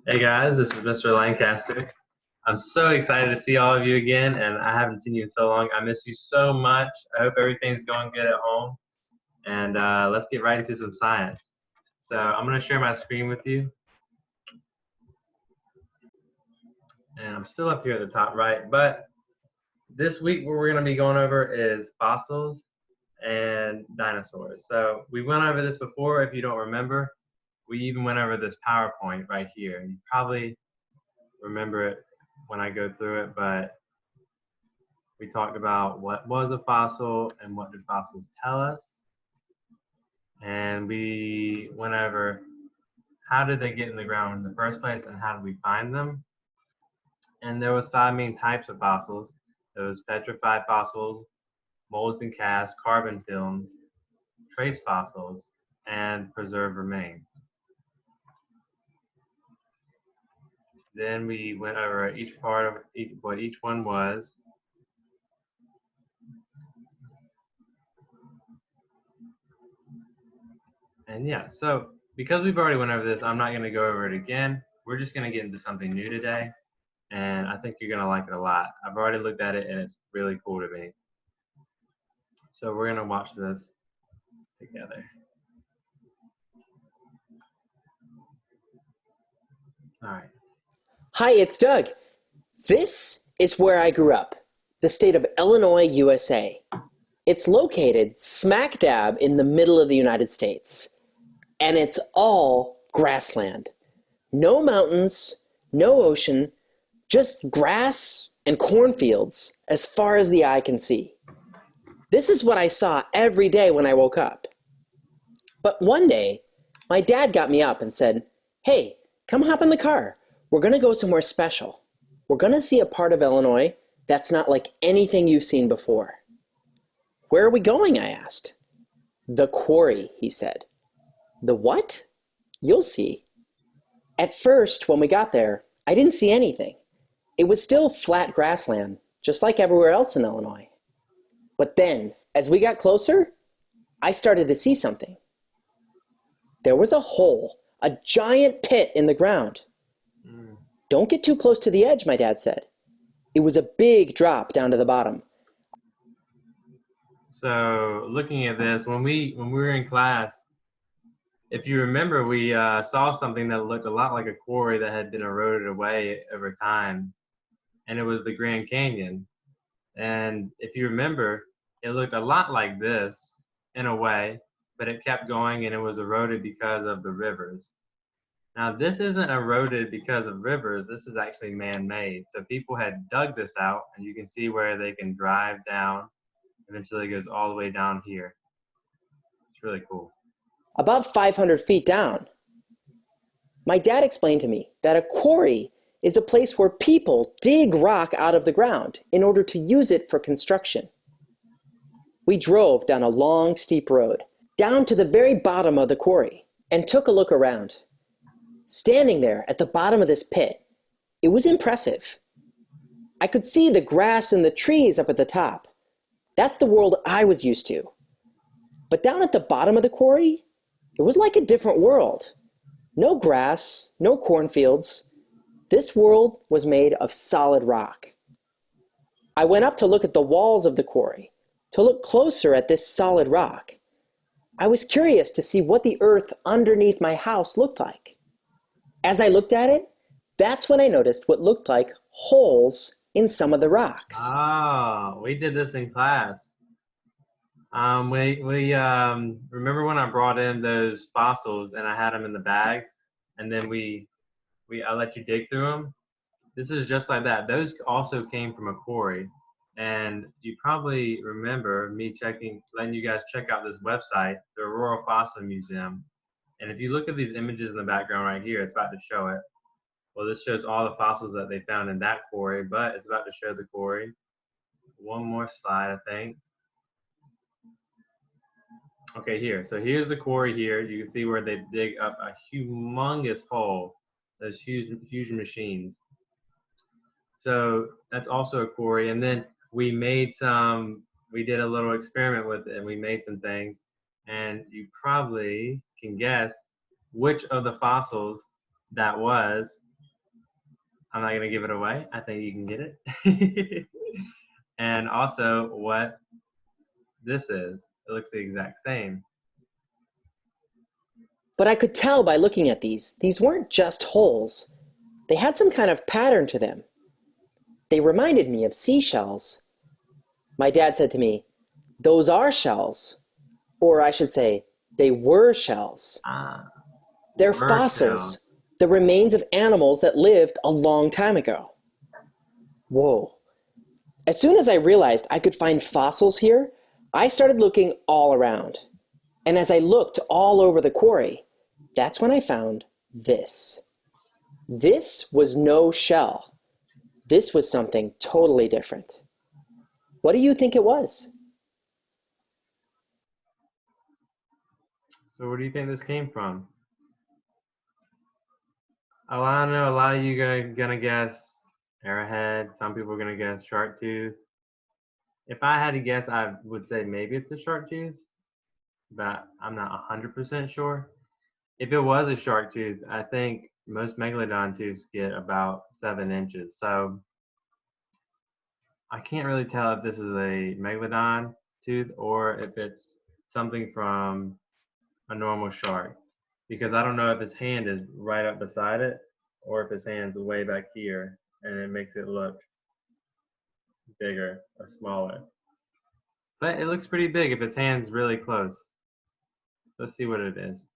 Hey guys, this is Mr. Lancaster. I'm so excited to see all of you again, and I haven't seen you in so long. I miss you so much. I hope everything's going good at home, and let's get right into some science. So I'm going to share my screen with you, and I'm still up here at the top right, but this week what we're going to be going over is fossils and dinosaurs. So we went over this before, if you don't remember. We even went over this PowerPoint right here. You probably remember it when I go through it, but we talked about what was a fossil and what do fossils tell us. And we went over how did they get in the ground in the first place and how did we find them. And there was 5 main types of fossils. There was petrified fossils, molds and casts, carbon films, trace fossils, and preserved remains. Then we went over each part of what each one was. And yeah, so because we've already went over this, I'm not going to go over it again. We're just going to get into something new today, and I think you're going to like it a lot. I've already looked at it, and it's really cool to me. So we're going to watch this together. All right. Hi, it's Doug. This is where I grew up, the state of Illinois, USA. It's located smack dab in the middle of the United States, and it's all grassland. No mountains, no ocean, just grass and cornfields as far as the eye can see. This is what I saw every day when I woke up. But one day, my dad got me up and said, "Hey, come hop in the car. We're going to go somewhere special. We're going to see a part of Illinois that's not like anything you've seen before." "Where are we going?" I asked. "The quarry," he said. "The what?" "You'll see." At first, when we got there, I didn't see anything. It was still flat grassland, just like everywhere else in Illinois. But then, as we got closer, I started to see something. There was a hole, a giant pit in the ground. "Don't get too close to the edge," my dad said. It was a big drop down to the bottom. So looking at this, when we were in class, if you remember, we saw something that looked a lot like a quarry that had been eroded away over time, and it was the Grand Canyon. And if you remember, it looked a lot like this in a way, but it kept going and it was eroded because of the rivers. Now, this isn't eroded because of rivers, this is actually man-made. So people had dug this out, and you can see where they can drive down. Eventually it goes all the way down here. It's really cool. About 500 feet down. My dad explained to me that a quarry is a place where people dig rock out of the ground in order to use it for construction. We drove down a long, steep road, down to the very bottom of the quarry, and took a look around. Standing there at the bottom of this pit, it was impressive. I could see the grass and the trees up at the top. That's the world I was used to. But down at the bottom of the quarry, it was like a different world. No grass, no cornfields. This world was made of solid rock. I went up to look at the walls of the quarry, to look closer at this solid rock. I was curious to see what the earth underneath my house looked like. As I looked at it, that's when I noticed what looked like holes in some of the rocks. Oh, we did this in class. We remember when I brought in those fossils and I had them in the bags, and then I let you dig through them. This is just like that. Those also came from a quarry, and you probably remember me letting you guys check out this website, the Aurora Fossil Museum. And if you look at these images in the background right here, it's about to show it. Well, this shows all the fossils that they found in that quarry, but it's about to show the quarry. One more slide, I think. Okay, here. So here's the quarry here. You can see where they dig up a humongous hole. Those huge machines. So that's also a quarry. And then we did a little experiment with it and we made some things. And you probably can guess which of the fossils that was. I'm not going to give it away. I think you can get it. And also what this is. It looks the exact same. But I could tell by looking at these weren't just holes. They had some kind of pattern to them. They reminded me of seashells. My dad said to me, "Those are shells." Or I should say, they were shells. They're Were fossils, shells. the remains of animals that lived a long time ago. Whoa. As soon as I realized I could find fossils here, I started looking all around. And as I looked all over the quarry, that's when I found this. This was no shell. This was something totally different. What do you think it was? So where do you think this came from? Oh, I know a lot of you are gonna guess arrowhead. Some people are gonna guess shark tooth. If I had to guess, I would say maybe it's a shark tooth, but I'm not 100% sure. If it was a shark tooth, I think most megalodon tooths get about 7 inches. So I can't really tell if this is a megalodon tooth or if it's something from a normal shark, because I don't know if his hand is right up beside it or if his hand's way back here and it makes it look bigger or smaller. But it looks pretty big if his hand's really close. Let's see what it is.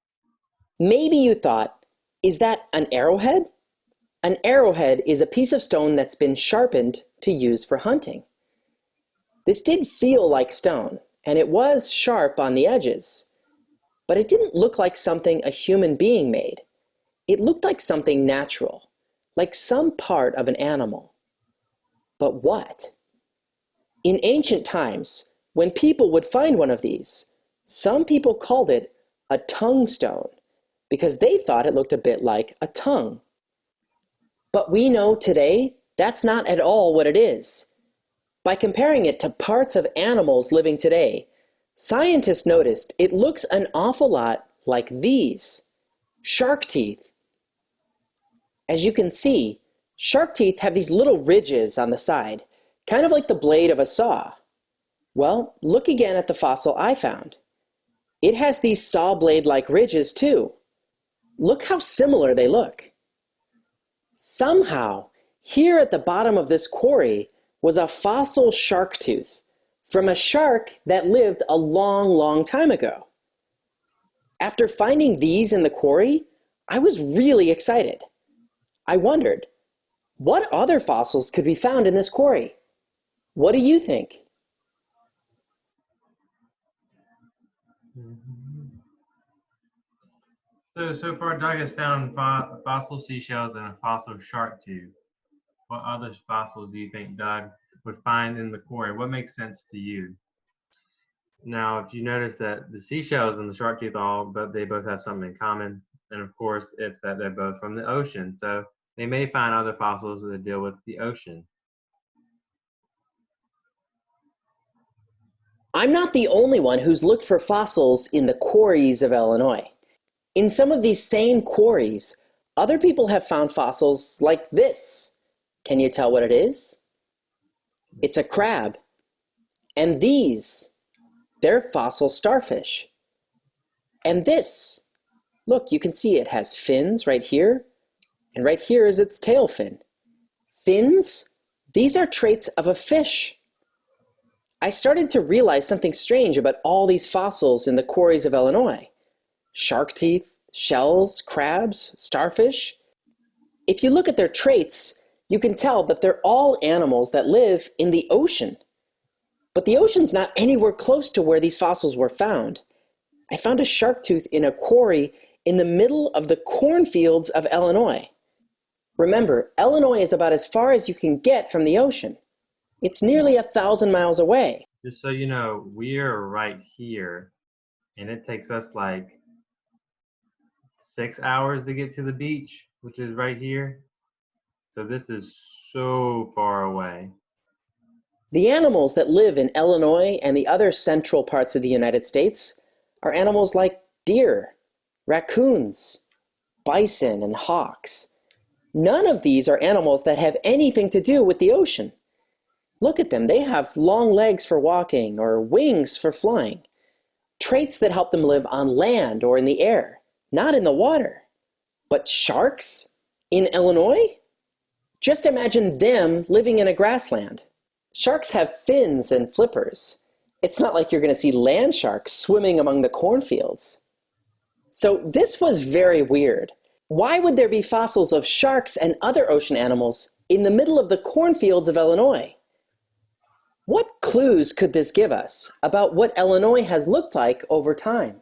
Maybe you thought, is that an arrowhead? An arrowhead is a piece of stone that's been sharpened to use for hunting. This did feel like stone, and it was sharp on the edges. But it didn't look like something a human being made. It looked like something natural, like some part of an animal. But what? In ancient times, when people would find one of these, some people called it a tongue stone because they thought it looked a bit like a tongue. But we know today that's not at all what it is. By comparing it to parts of animals living today, scientists noticed it looks an awful lot like these, shark teeth. As you can see, shark teeth have these little ridges on the side, kind of like the blade of a saw. Well, look again at the fossil I found. It has these saw blade-like ridges too. Look how similar they look. Somehow, here at the bottom of this quarry was a fossil shark tooth from a shark that lived a long, long time ago. After finding these in the quarry, I was really excited. I wondered, what other fossils could be found in this quarry? What do you think? So far, Doug has found fossil seashells and a fossil shark tooth. What other fossils do you think Doug would find in the quarry? What makes sense to you? Now, if you notice that the seashells and the shark tooth but they both have something in common, and of course, it's that they're both from the ocean. So they may find other fossils that deal with the ocean. I'm not the only one who's looked for fossils in the quarries of Illinois. In some of these same quarries, other people have found fossils like this. Can you tell what it is? It's a crab. And these, they're fossil starfish. And this, look, you can see it has fins right here, and right here is its tail fin. Fins, these are traits of a fish. I started to realize something strange about all these fossils in the quarries of Illinois. Shark teeth, shells, crabs, starfish. If you look at their traits, you can tell that they're all animals that live in the ocean. But the ocean's not anywhere close to where these fossils were found. I found a shark tooth in a quarry in the middle of the cornfields of Illinois. Remember, Illinois is about as far as you can get from the ocean. It's nearly 1,000 miles away. Just so you know, we're right here, and it takes us like 6 hours to get to the beach, which is right here. So this is so far away. The animals that live in Illinois and the other central parts of the United States are animals like deer, raccoons, bison, and hawks. None of these are animals that have anything to do with the ocean. Look at them. They have long legs for walking or wings for flying. Traits that help them live on land or in the air, not in the water. But sharks? In Illinois? Just imagine them living in a grassland. Sharks have fins and flippers. It's not like you're going to see land sharks swimming among the cornfields. So this was very weird. Why would there be fossils of sharks and other ocean animals in the middle of the cornfields of Illinois? What clues could this give us about what Illinois has looked like over time?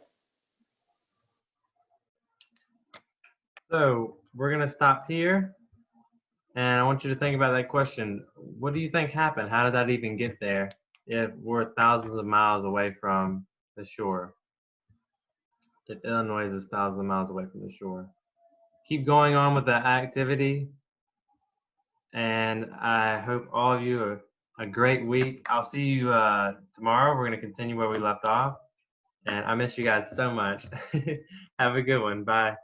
So we're going to stop here. And I want you to think about that question. What do you think happened? How did that even get there if we're thousands of miles away from the shore? If Illinois is thousands of miles away from the shore. Keep going on with the activity. And I hope all of you have a great week. I'll see you tomorrow. We're going to continue where we left off. And I miss you guys so much. Have a good one. Bye.